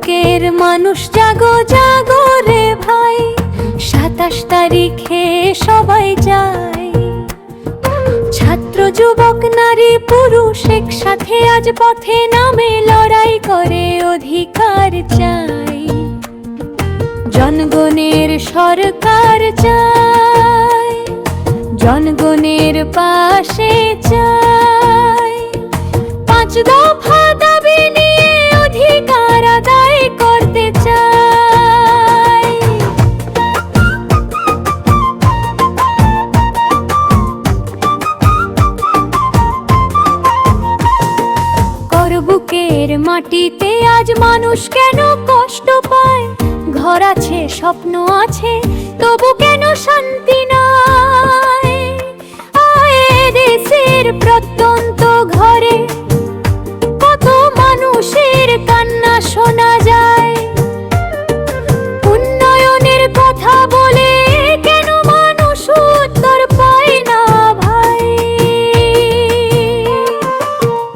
বুকের মানুষ জাগো জাগো রে ভাই, 27 তারিখে সবাই যায়। ছাত্র যুবক নারী পুরুষ একসাথে আজ পথে নামে, লড়াই করে অধিকার চাই। জনগণের সরকার চাই, জনগণের পাশে চাই। 5 দফা দাবি নিয়ে অধিকার আদায় করতে চাই। করবুকের মাটিতে আজ মানুষ কেন কষ্ট পায়? ঘর আছে, স্বপ্ন আছে, তবু কেন শান্তি নাই? দেশের প্রত্যন্ত ঘরে কত মানুষের কান্না শোনা যায়। উন্নয়নের কথা বলে কেন মানুষ উত্তর পায় না ভাই?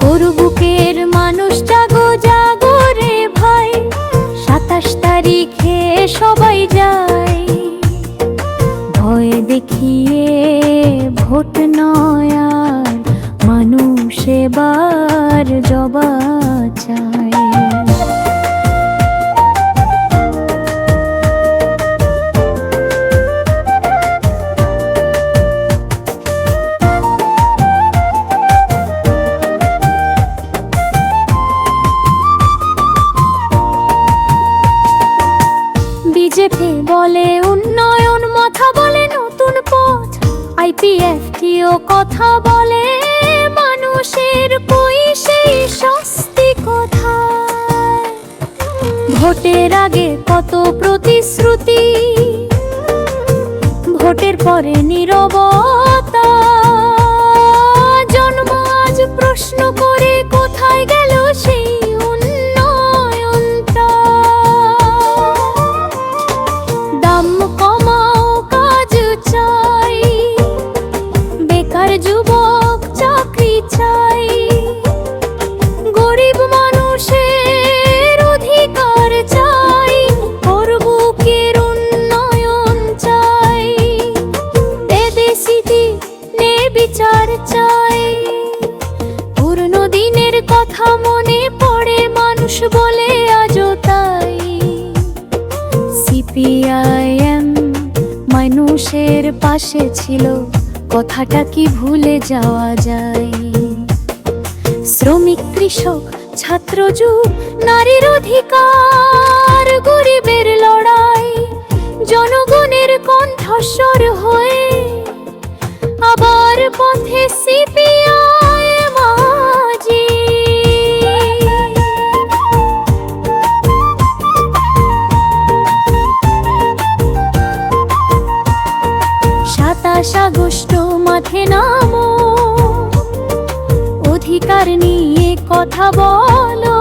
করবুকের মানুষ জাগো জাগো রে ভাই, 27 তারিখে সবাই যায়। ভয় দেখিয়ে ভোট নয় আর মানুষ এবার জবাব চায়। বিজেপি বলে উন্নয়ন, মাথা বলে নতুন পথ। IPFTO কথা বলে মানুষের, কই সেই স্বস্তি কোথায়? ভোটের আগে কত প্রতিশ্রুতি, ভোটের পরে নীরবতা। জন্ম আজ প্রশ্ন করে কোথায় গেল সেই উন্নয়নটা? দাম কমাও, কাজ চাই, বেকার যুবক চাকরি চাই। গরিব মানুষের অধিকার চাই, করবুকের উন্নয়ন চাই। দেশীতি নে বিচার চাই। পুরনো দিনের কথা মনে পড়ে, মানুষ বলে আজও তাই। CPIM মানুষের পাশে ছিল, কথাটা কি ভুলে যাওয়া যায়? শ্রমিক, কৃষক, ছাত্র যুগ, নারীর অধিকার, গরিবের লড়াই, জনগণের কণ্ঠস্বর হয়ে আবার পথে CPIM আজি। 27 আগস্ট মাঠে নামো, অধিকার নিয়ে কথা বলো।